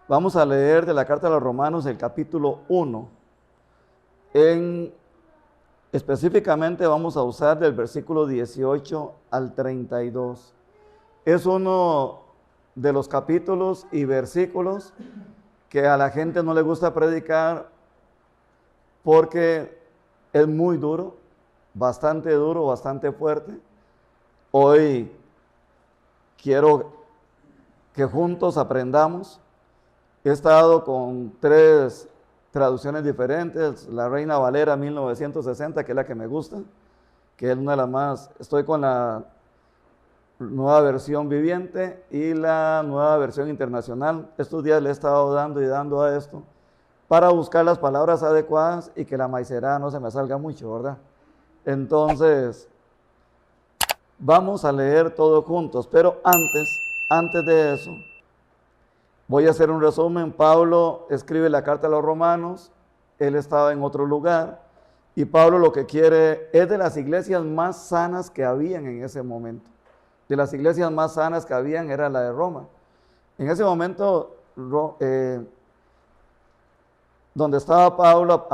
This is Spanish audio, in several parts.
Vamos a leer de la carta a los Romanos el capítulo 1. Específicamente vamos a usar del versículo 18 al 32. Es uno de los capítulos y versículos que a la gente no le gusta predicar porque es muy duro, bastante fuerte. Hoy quiero que juntos aprendamos. He estado con 3 traducciones diferentes, la Reina Valera 1960, que es la que me gusta, que es una de las más. Estoy con la nueva versión viviente y la nueva versión internacional. Estos días le he estado dando y dando a esto para buscar las palabras adecuadas y que la maicera no se me salga mucho, ¿verdad? Entonces, vamos a leer todos juntos, pero antes de eso, voy a hacer un resumen. Pablo escribe la carta a los Romanos, él estaba en otro lugar, y Pablo lo que quiere es de las iglesias más sanas que habían en ese momento. De las iglesias más sanas que habían era la de Roma. En ese momento, donde estaba Pablo,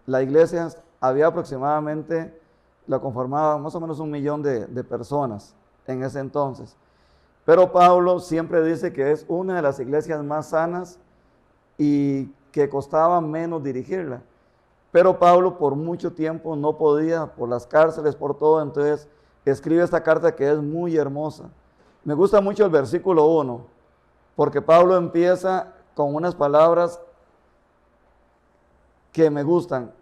la iglesia había aproximadamente, la conformaba más o menos 1 millón de personas en ese entonces. Pero Pablo siempre dice que es una de las iglesias más sanas y que costaba menos dirigirla. Pero Pablo por mucho tiempo no podía, por las cárceles, por todo, entonces escribe esta carta que es muy hermosa. Me gusta mucho el versículo 1, porque Pablo empieza con unas palabras que me gustan.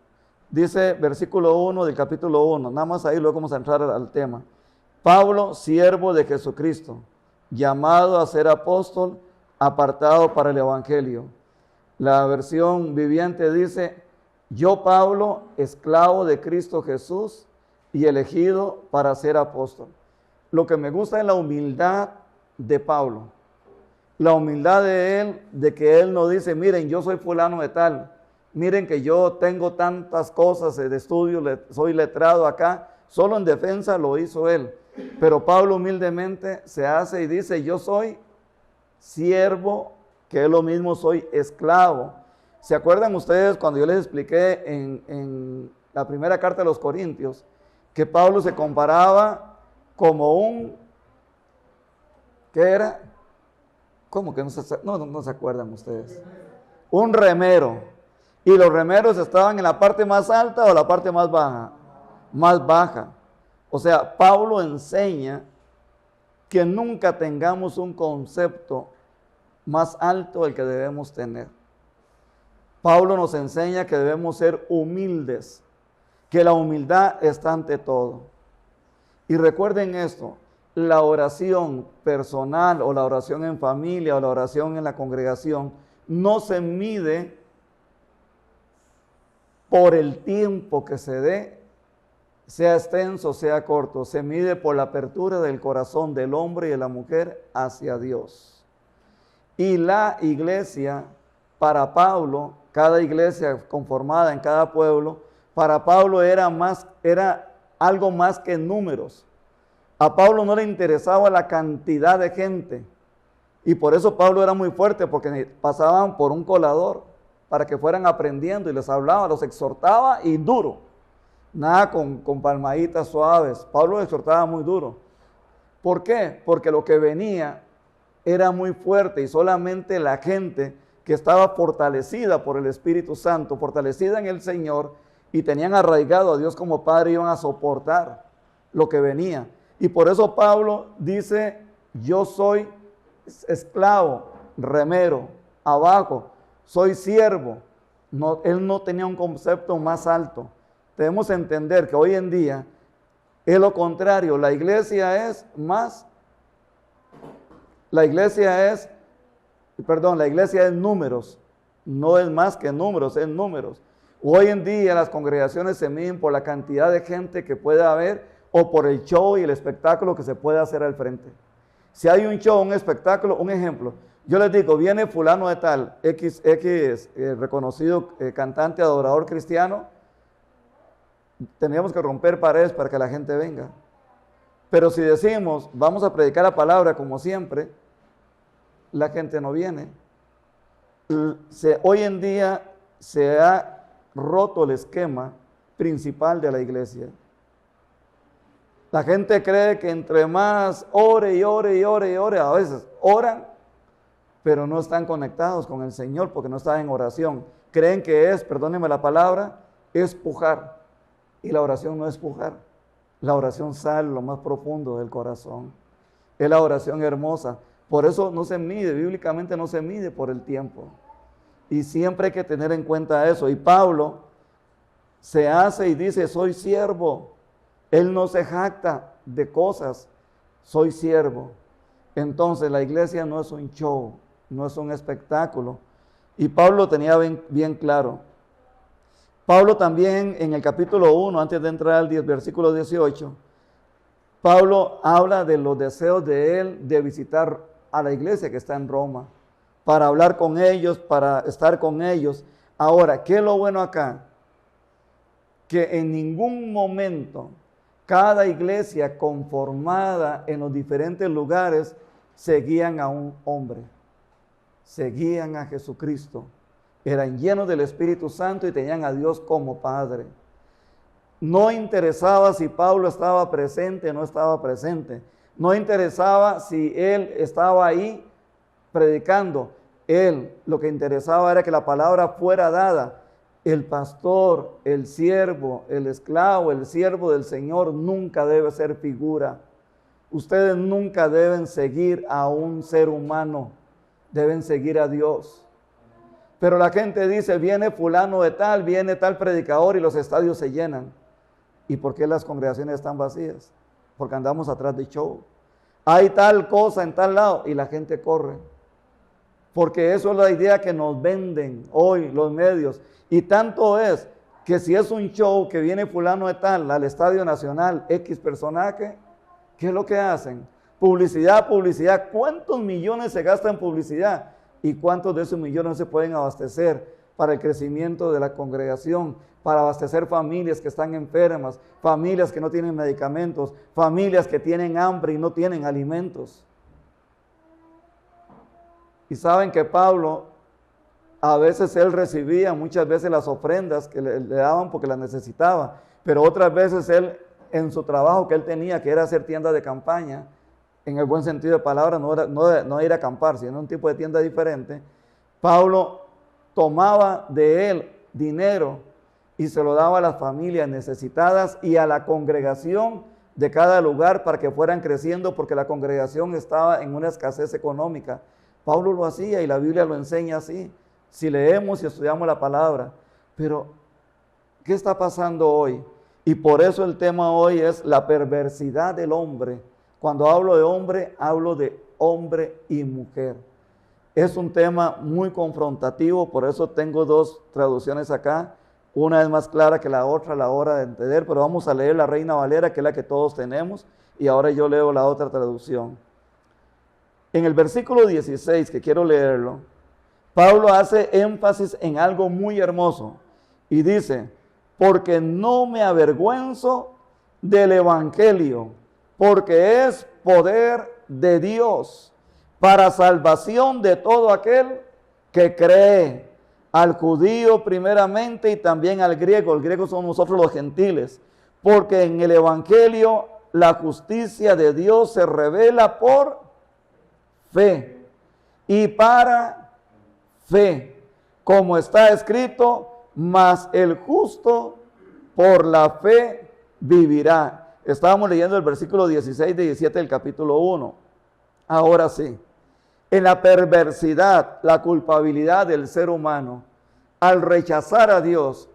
Dice versículo 1 del capítulo 1, nada más ahí luego vamos a entrar al tema. Pablo, siervo de Jesucristo, llamado a ser apóstol, apartado para el evangelio. La versión viviente dice, yo Pablo, esclavo de Cristo Jesús y elegido para ser apóstol. Lo que me gusta es la humildad de Pablo. La humildad de él, de que él no dice, miren, yo soy fulano de tal, miren que yo tengo tantas cosas de estudio, soy letrado acá, solo en defensa lo hizo él. Pero Pablo humildemente se hace y dice, yo soy siervo, que es lo mismo, soy esclavo. ¿Se acuerdan ustedes cuando yo les expliqué en la primera carta de los Corintios, que Pablo se comparaba como ¿qué era? ¿Cómo que no se acuerdan ustedes? Un remero. ¿Y los remeros estaban en la parte más alta o la parte más baja? Más baja. O sea, Pablo enseña que nunca tengamos un concepto más alto del que debemos tener. Pablo nos enseña que debemos ser humildes, que la humildad está ante todo. Y recuerden esto, la oración personal o la oración en familia o la oración en la congregación no se mide por el tiempo que se dé, sea extenso, sea corto, se mide por la apertura del corazón del hombre y de la mujer hacia Dios. Y la iglesia, para Pablo, cada iglesia conformada en cada pueblo, para Pablo era algo más que números. A Pablo no le interesaba la cantidad de gente, y por eso Pablo era muy fuerte, porque pasaban por un colador para que fueran aprendiendo, y les hablaba, los exhortaba y duro. Nada con palmaditas suaves. Pablo exhortaba muy duro. ¿Por qué? Porque lo que venía era muy fuerte y solamente la gente que estaba fortalecida por el Espíritu Santo, fortalecida en el Señor y tenían arraigado a Dios como Padre, iban a soportar lo que venía. Y por eso Pablo dice, yo soy esclavo, remero, abajo, soy siervo. No, él no tenía un concepto más alto. Debemos entender que hoy en día es lo contrario. La iglesia es números, no es más que números, es números. Hoy en día las congregaciones se miden por la cantidad de gente que puede haber o por el show y el espectáculo que se puede hacer al frente. Si hay un show, un espectáculo, un ejemplo, yo les digo, viene fulano de tal, X reconocido cantante, adorador cristiano, tendríamos que romper paredes para que la gente venga. Pero si decimos, vamos a predicar la palabra como siempre, la gente no viene. hoy en día se ha roto el esquema principal de la iglesia. La gente cree que entre más ore y ore y ore y ore, a veces oran, pero no están conectados con el Señor porque no están en oración. Creen que es, perdónenme la palabra, es pujar. Y la oración no es pujar. La oración sale lo más profundo del corazón. Es la oración hermosa. Por eso no se mide, bíblicamente no se mide por el tiempo. Y siempre hay que tener en cuenta eso. Y Pablo se hace y dice, soy siervo. Él no se jacta de cosas, soy siervo. Entonces la iglesia no es un show, no es un espectáculo. Y Pablo tenía bien claro. Pablo también en el capítulo 1, antes de entrar al versículo 18, Pablo habla de los deseos de él de visitar a la iglesia que está en Roma, para hablar con ellos, para estar con ellos. Ahora, ¿qué es lo bueno acá? Que en ningún momento cada iglesia conformada en los diferentes lugares seguían a un hombre, seguían a Jesucristo. Eran llenos del Espíritu Santo y tenían a Dios como Padre. No interesaba si Pablo estaba presente o no estaba presente. No interesaba si él estaba ahí predicando. Lo que interesaba era que la palabra fuera dada. El pastor, el siervo, el esclavo, el siervo del Señor nunca debe ser figura. Ustedes nunca deben seguir a un ser humano, deben seguir a Dios. Pero la gente dice, viene fulano de tal, viene tal predicador y los estadios se llenan. ¿Y por qué las congregaciones están vacías? Porque andamos atrás de show. Hay tal cosa en tal lado y la gente corre. Porque eso es la idea que nos venden hoy los medios. Y tanto es que si es un show que viene fulano de tal al Estadio Nacional, X personaje, ¿qué es lo que hacen? Publicidad, publicidad. ¿Cuántos millones se gastan en publicidad? ¿Y cuántos de esos millones se pueden abastecer para el crecimiento de la congregación? Para abastecer familias que están enfermas, familias que no tienen medicamentos, familias que tienen hambre y no tienen alimentos. Y saben que Pablo, a veces él recibía muchas veces las ofrendas que le daban porque las necesitaba, pero otras veces él, en su trabajo que él tenía, que era hacer tiendas de campaña, en el buen sentido de palabra, no ir a acampar, sino un tipo de tienda diferente, Pablo tomaba de él dinero y se lo daba a las familias necesitadas y a la congregación de cada lugar para que fueran creciendo, porque la congregación estaba en una escasez económica. Pablo lo hacía y la Biblia lo enseña así, si leemos y estudiamos la palabra. Pero, ¿qué está pasando hoy? Y por eso el tema hoy es la perversidad del hombre. Cuando hablo de hombre y mujer. Es un tema muy confrontativo, por eso tengo dos traducciones acá. Una es más clara que la otra a la hora de entender, pero vamos a leer la Reina Valera, que es la que todos tenemos, y ahora yo leo la otra traducción. En el versículo 16, que quiero leerlo, Pablo hace énfasis en algo muy hermoso y dice, porque no me avergüenzo del evangelio, porque es poder de Dios para salvación de todo aquel que cree, al judío primeramente y también al griego. El griego somos nosotros los gentiles, porque en el evangelio la justicia de Dios se revela por fe y para fe, como está escrito, mas el justo por la fe vivirá. Estábamos leyendo el versículo 16 de 17 del capítulo 1. Ahora sí, en la perversidad, la culpabilidad del ser humano, al rechazar a Dios,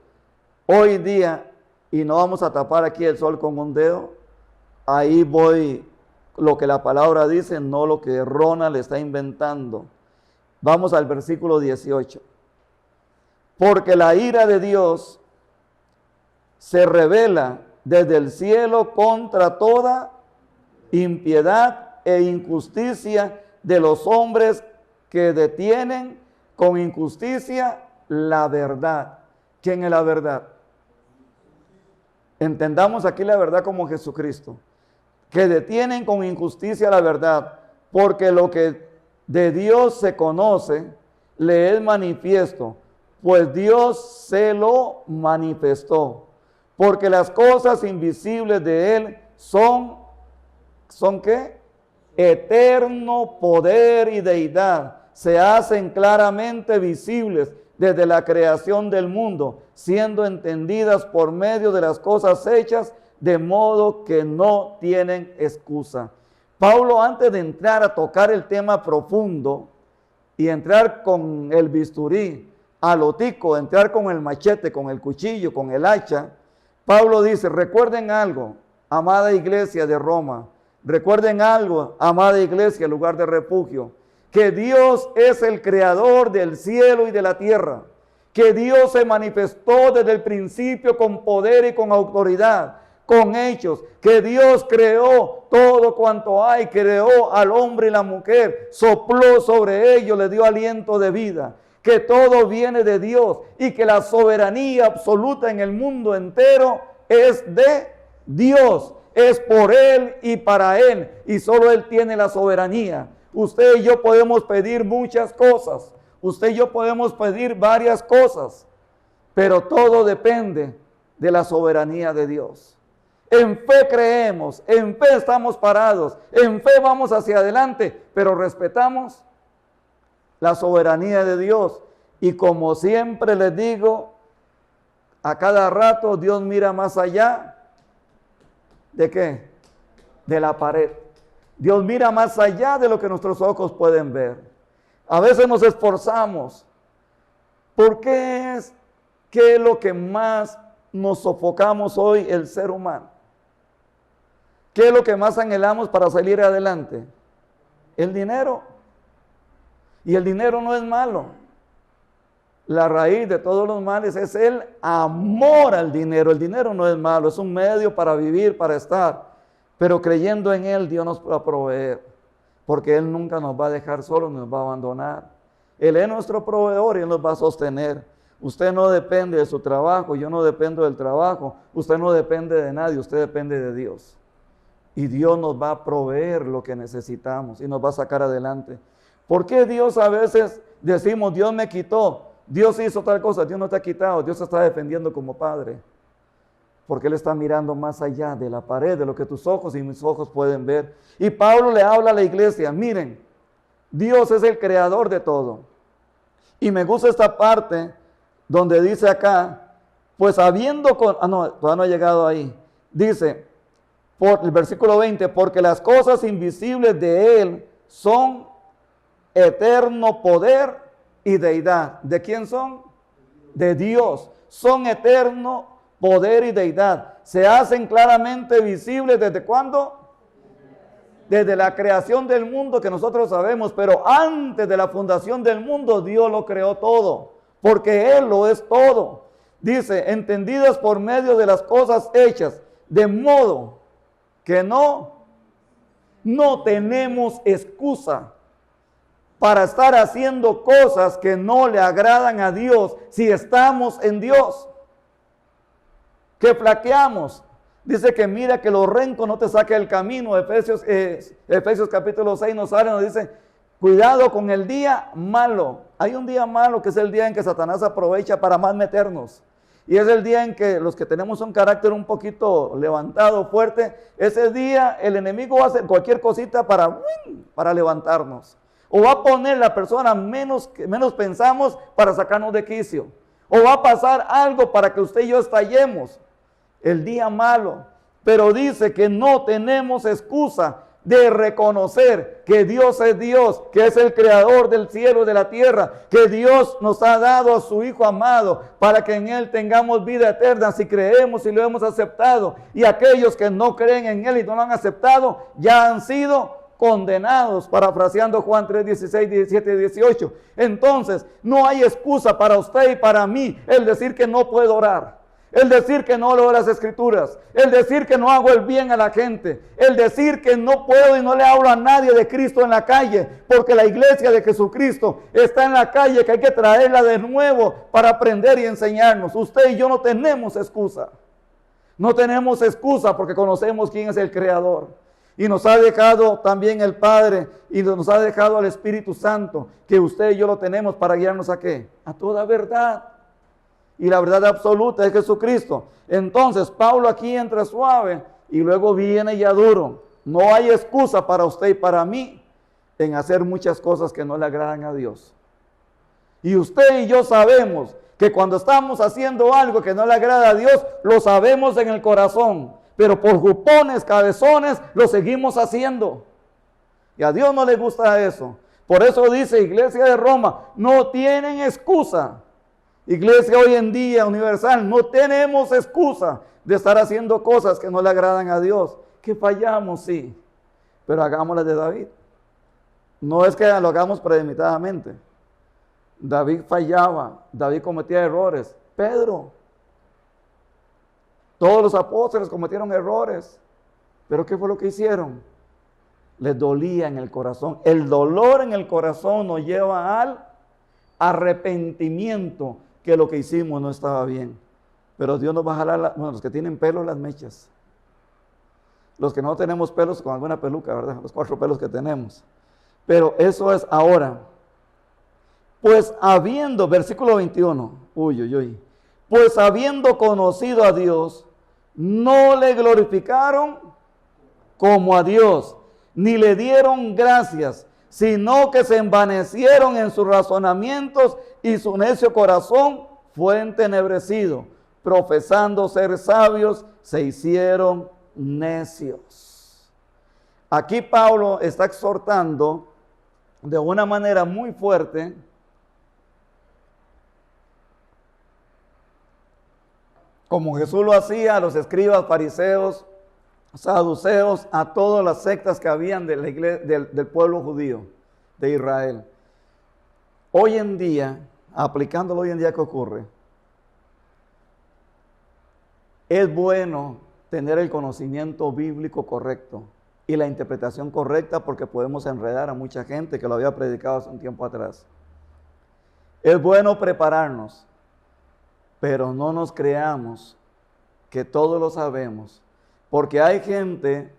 hoy día, y no vamos a tapar aquí el sol con un dedo, ahí voy lo que la palabra dice, no lo que Ronald está inventando. Vamos al versículo 18. Porque la ira de Dios se revela desde el cielo contra toda impiedad e injusticia de los hombres que detienen con injusticia la verdad. ¿Quién es la verdad? Entendamos aquí la verdad como Jesucristo. Que detienen con injusticia la verdad, porque lo que de Dios se conoce le es manifiesto, pues Dios se lo manifestó, porque las cosas invisibles de Él ¿son qué? Eterno poder y deidad, se hacen claramente visibles desde la creación del mundo, siendo entendidas por medio de las cosas hechas, de modo que no tienen excusa. Pablo, antes de entrar a tocar el tema profundo y entrar con el bisturí a lo tico, entrar con el machete, con el cuchillo, con el hacha, Pablo dice, recuerden algo, amada iglesia de Roma, recuerden algo, amada iglesia, lugar de refugio, que Dios es el creador del cielo y de la tierra, que Dios se manifestó desde el principio con poder y con autoridad, con hechos, que Dios creó todo cuanto hay, creó al hombre y la mujer, sopló sobre ellos, le dio aliento de vida, que todo viene de Dios y que la soberanía absoluta en el mundo entero es de Dios, es por Él y para Él, y solo Él tiene la soberanía. Usted y yo podemos pedir muchas cosas, usted y yo podemos pedir varias cosas, pero todo depende de la soberanía de Dios. En fe creemos, en fe estamos parados, en fe vamos hacia adelante, pero respetamos la soberanía de Dios. Y como siempre les digo, a cada rato Dios mira más allá ¿de qué? De la pared. Dios mira más allá de lo que nuestros ojos pueden ver. A veces nos esforzamos. ¿Por qué es lo que más nos sofocamos hoy el ser humano? ¿Qué es lo que más anhelamos para salir adelante? El dinero. Y el dinero no es malo. La raíz de todos los males es el amor al dinero. El dinero no es malo, es un medio para vivir, para estar. Pero creyendo en Él, Dios nos va a proveer. Porque Él nunca nos va a dejar solos, nos va a abandonar. Él es nuestro proveedor y Él nos va a sostener. Usted no depende de su trabajo, yo no dependo del trabajo. Usted no depende de nadie, usted depende de Dios. Y Dios nos va a proveer lo que necesitamos y nos va a sacar adelante. ¿Por qué Dios a veces decimos, Dios me quitó, Dios hizo tal cosa, Dios no te ha quitado, Dios te está defendiendo como Padre? Porque Él está mirando más allá de la pared, de lo que tus ojos y mis ojos pueden ver. Y Pablo le habla a la iglesia, miren, Dios es el creador de todo. Y me gusta esta parte donde dice acá, pues habiendo, todavía no ha llegado ahí, dice, por el versículo 20, porque las cosas invisibles de Él son eterno poder y deidad. ¿De quién son? De Dios. Son eterno poder y deidad. Se hacen claramente visibles ¿desde cuándo? Desde la creación del mundo, que nosotros sabemos, pero antes de la fundación del mundo Dios lo creó todo, porque Él lo es todo. Dice, entendidas por medio de las cosas hechas, de modo que no tenemos excusa para estar haciendo cosas que no le agradan a Dios si estamos en Dios. Que flaqueamos. Dice que mira que lo renco no te saque del camino. Efesios capítulo 6 nos dice, cuidado con el día malo. Hay un día malo que es el día en que Satanás aprovecha para más meternos. Y es el día en que los que tenemos un carácter un poquito levantado, fuerte, ese día el enemigo va a hacer cualquier cosita para levantarnos. O va a poner la persona que menos pensamos para sacarnos de quicio. O va a pasar algo para que usted y yo estallemos. El día malo. Pero dice que no tenemos excusa de reconocer que Dios es Dios, que es el creador del cielo y de la tierra, que Dios nos ha dado a su Hijo amado para que en Él tengamos vida eterna si creemos y lo hemos aceptado. Y aquellos que no creen en Él y no lo han aceptado ya han sido condenados, parafraseando Juan 3, 16, 17 y 18. Entonces, no hay excusa para usted y para mí el decir que no puedo orar, el decir que no leo las escrituras, el decir que no hago el bien a la gente, el decir que no puedo y no le hablo a nadie de Cristo en la calle, porque la iglesia de Jesucristo está en la calle, que hay que traerla de nuevo para aprender y enseñarnos. Usted y yo no tenemos excusa. No tenemos excusa porque conocemos quién es el Creador. Y nos ha dejado también el Padre y nos ha dejado al Espíritu Santo, que usted y yo lo tenemos para guiarnos ¿a qué? A toda verdad. Y la verdad absoluta es Jesucristo. Entonces, Pablo aquí entra suave y luego viene ya duro. No hay excusa para usted y para mí en hacer muchas cosas que no le agradan a Dios. Y usted y yo sabemos que cuando estamos haciendo algo que no le agrada a Dios, lo sabemos en el corazón. Pero por jupones, cabezones, lo seguimos haciendo. Y a Dios no le gusta eso. Por eso dice Iglesia de Roma, no tienen excusa. Iglesia hoy en día universal, no tenemos excusa de estar haciendo cosas que no le agradan a Dios. Que fallamos, sí, pero hagámoslas de David. No es que lo hagamos premeditadamente. David fallaba, David cometía errores. Pedro, todos los apóstoles cometieron errores. Pero ¿qué fue lo que hicieron? Les dolía en el corazón. El dolor en el corazón nos lleva al arrepentimiento, que lo que hicimos no estaba bien. Pero Dios nos va a jalar, los que tienen pelos, las mechas. Los que no tenemos pelos, con alguna peluca, ¿verdad? Los 4 pelos que tenemos. Pero eso es ahora. Pues habiendo, versículo 21, pues habiendo conocido a Dios, no le glorificaron como a Dios, ni le dieron gracias, sino que se envanecieron en sus razonamientos y su necio corazón fue entenebrecido. Profesando ser sabios, se hicieron necios. Aquí Pablo está exhortando de una manera muy fuerte como Jesús lo hacía a los escribas, fariseos, saduceos, a todas las sectas que habían de la iglesia, del pueblo judío de Israel. Hoy en día, aplicándolo hoy en día, ¿qué ocurre? Es bueno tener el conocimiento bíblico correcto y la interpretación correcta, porque podemos enredar a mucha gente que lo había predicado hace un tiempo atrás. Es bueno prepararnos, pero no nos creamos que todo lo sabemos, porque hay gente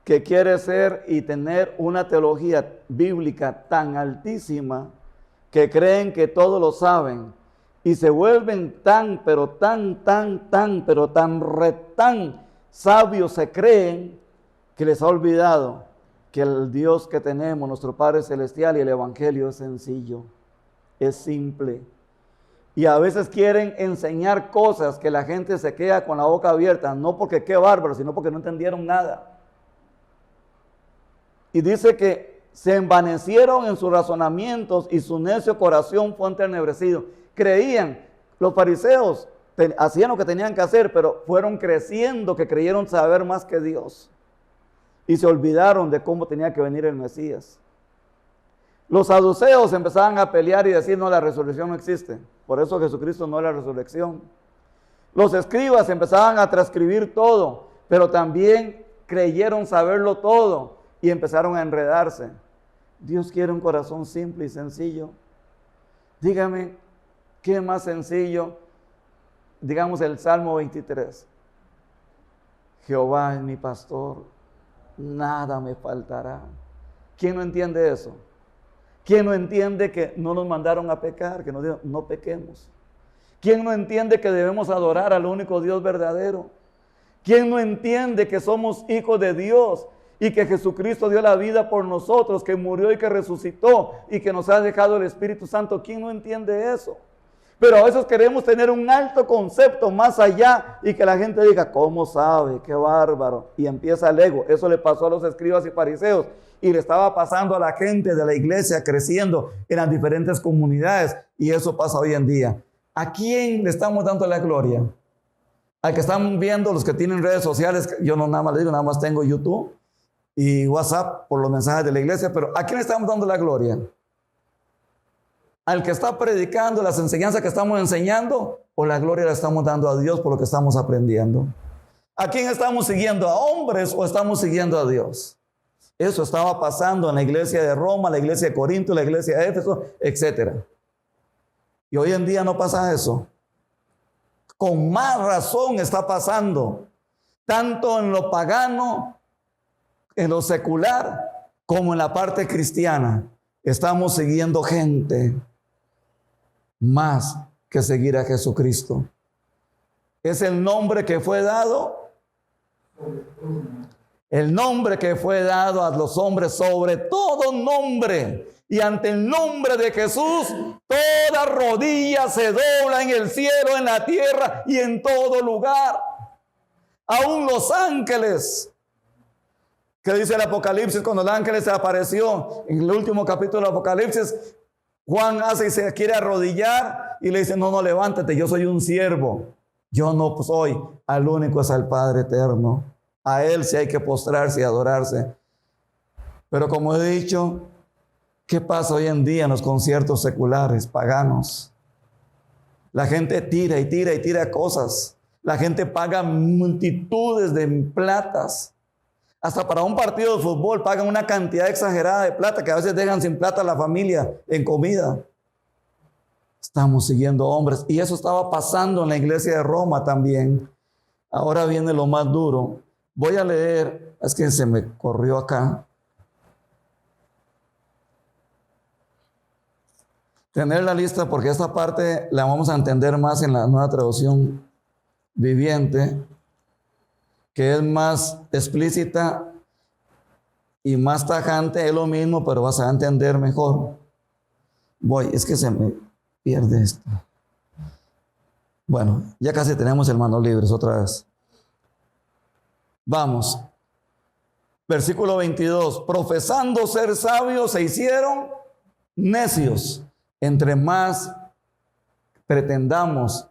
que quiere ser y tener una teología bíblica tan altísima que creen que todo lo saben y se vuelven tan sabios, se creen, que les ha olvidado que el Dios que tenemos, nuestro Padre Celestial, y el Evangelio es sencillo, es simple. Y a veces quieren enseñar cosas que la gente se queda con la boca abierta, no porque qué bárbaro, sino porque no entendieron nada. Y dice que se envanecieron en sus razonamientos y su necio corazón fue entenebrecido. Creían, los fariseos hacían lo que tenían que hacer, pero fueron creciendo, que creyeron saber más que Dios. Y se olvidaron de cómo tenía que venir el Mesías. Los saduceos empezaban a pelear y decir, no, la resurrección no existe. Por eso Jesucristo no es la resurrección. Los escribas empezaban a transcribir todo, pero también creyeron saberlo todo y empezaron a enredarse. Dios quiere un corazón simple y sencillo. Dígame, ¿qué más sencillo? Digamos el Salmo 23. Jehová es mi pastor, nada me faltará. ¿Quién no entiende eso? ¿Quién no entiende que no nos mandaron a pecar, que nos dijeron, no pequemos? ¿Quién no entiende que debemos adorar al único Dios verdadero? ¿Quién no entiende que somos hijos de Dios y que Jesucristo dio la vida por nosotros, que murió y que resucitó y que nos ha dejado el Espíritu Santo? ¿Quién no entiende eso? Pero a veces queremos tener un alto concepto más allá y que la gente diga, ¿cómo sabe? ¡Qué bárbaro! Y empieza el ego. Eso le pasó a los escribas y fariseos y le estaba pasando a la gente de la iglesia creciendo en las diferentes comunidades, y eso pasa hoy en día. ¿A quién le estamos dando la gloria? Al que están viendo, los que tienen redes sociales. Yo no nada más le digo, nada más tengo YouTube y WhatsApp por los mensajes de la iglesia, pero ¿a quién le estamos dando la gloria? ¿Al que está predicando las enseñanzas que estamos enseñando, o la gloria la estamos dando a Dios por lo que estamos aprendiendo? ¿A quién estamos siguiendo? ¿A hombres o estamos siguiendo a Dios? Eso estaba pasando en la iglesia de Roma, la iglesia de Corinto, la iglesia de Éfeso, etc. Y hoy en día no pasa eso. Con más razón está pasando. tanto en lo pagano, en lo secular, como en la parte cristiana. Estamos siguiendo gente más que seguir a Jesucristo. Es el nombre que fue dado, el nombre que fue dado a los hombres sobre todo nombre. Y ante el nombre de Jesús, toda rodilla se dobla en el cielo, en la tierra y en todo lugar. Aún los ángeles, que dice el Apocalipsis, cuando el ángel se apareció en el último capítulo del Apocalipsis, Juan hace y se quiere arrodillar y le dice, no, levántate, yo soy un siervo. Yo no soy, al único es al Padre eterno. A Él sí hay que postrarse y adorarse. Pero como he dicho, ¿qué pasa hoy en día en los conciertos seculares, paganos? La gente tira y tira y tira cosas. La gente paga multitudes de platas. Hasta para un partido de fútbol pagan una cantidad exagerada de plata que a veces dejan sin plata a la familia en comida. Estamos siguiendo hombres. Y eso estaba pasando en la iglesia de Roma también. Ahora viene lo más duro. Voy a leer, es que se me corrió acá. Tener la lista porque esta parte la vamos a entender más en la nueva traducción viviente, que es más explícita y más tajante, es lo mismo, pero vas a entender mejor. Es que se me pierde esto. Bueno, ya casi tenemos el manos libres otra vez. Vamos. Versículo 22. Profesando ser sabios, se hicieron necios. Entre más pretendamos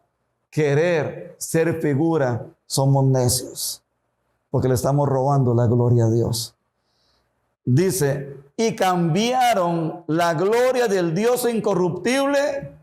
querer ser figura, somos necios, porque le estamos robando la gloria a Dios. Dice, y cambiaron la gloria del Dios incorruptible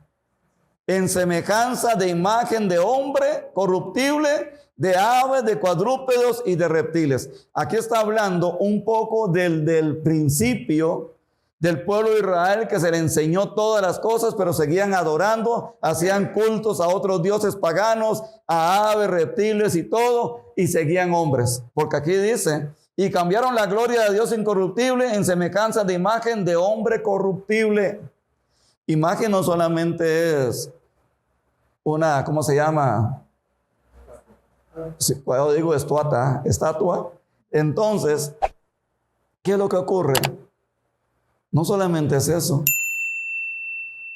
en semejanza de imagen de hombre corruptible, de aves, de cuadrúpedos y de reptiles. Aquí está hablando un poco del principio del pueblo de Israel, que se le enseñó todas las cosas, pero seguían adorando, hacían cultos a otros dioses paganos, a aves, reptiles y todo, y seguían hombres. Porque aquí dice, y cambiaron la gloria de Dios incorruptible en semejanza de imagen de hombre corruptible. Imagen no solamente es una, ¿cómo se llama? Yo digo estatua. Entonces, ¿qué es lo que ocurre? No solamente es eso.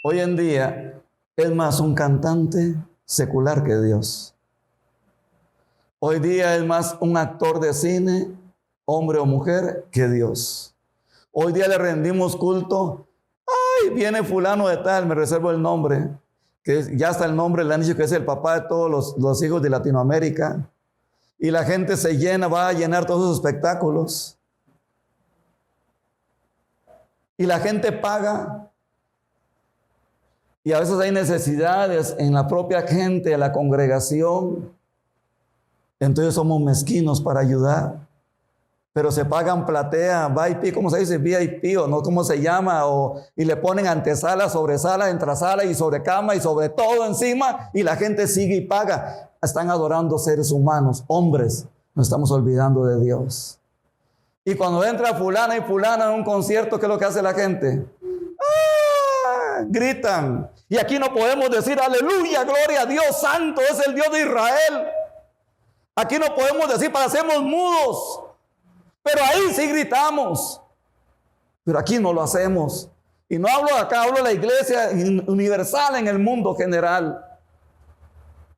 Hoy en día es más un cantante secular que Dios. Hoy día es más un actor de cine, hombre o mujer, que Dios. Hoy día le rendimos culto. Ay, viene fulano de tal, me reservo el nombre, que ya hasta el nombre le han dicho que es el papá de todos los hijos de Latinoamérica. Y la gente se llena, va a llenar todos esos espectáculos. Y la gente paga. Y a veces hay necesidades en la propia gente, en la congregación. Entonces somos mezquinos para ayudar. Pero se pagan platea, VIP, ¿cómo se dice? VIP, o no, ¿cómo se llama? Y le ponen antesala, sobresala, entrasala y sobrecama y sobre todo encima. Y la gente sigue y paga. Están adorando seres humanos, hombres. Nos estamos olvidando de Dios. Y cuando entra fulana y fulana en un concierto, ¿qué es lo que hace la gente? ¡Ah! Gritan. Y aquí no podemos decir aleluya, gloria a Dios, santo es el Dios de Israel. Aquí no podemos decir, parecemos mudos. Pero ahí sí gritamos. Pero aquí no lo hacemos. Y no hablo de acá, hablo de la iglesia universal en el mundo general.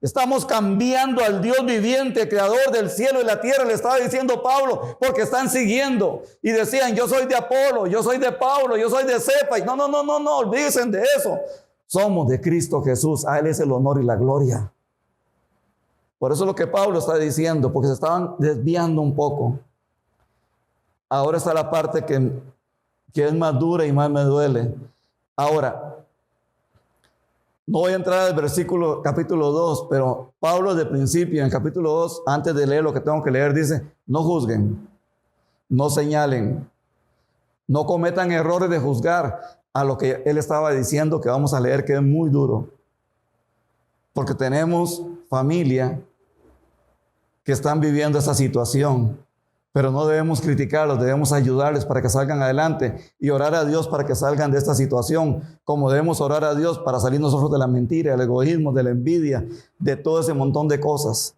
Estamos cambiando al Dios viviente, creador del cielo y la tierra, le estaba diciendo Pablo, porque están siguiendo y decían, yo soy de Apolo, yo soy de Pablo, yo soy de Cefa. Y no, olvídense de eso. Somos de Cristo Jesús, a Él es el honor y la gloria. Por eso es lo que Pablo está diciendo, porque se estaban desviando un poco. Ahora está la parte que es más dura y más me duele. Ahora, no voy a entrar al versículo, capítulo 2, pero Pablo desde el principio, en el capítulo 2, antes de leer lo que tengo que leer, dice, no juzguen, no señalen, no cometan errores de juzgar a lo que él estaba diciendo, que vamos a leer, que es muy duro. Porque tenemos familia que están viviendo esta situación. Pero no debemos criticarlos, debemos ayudarles para que salgan adelante y orar a Dios para que salgan de esta situación, como debemos orar a Dios para salir nosotros de la mentira, del egoísmo, de la envidia, de todo ese montón de cosas.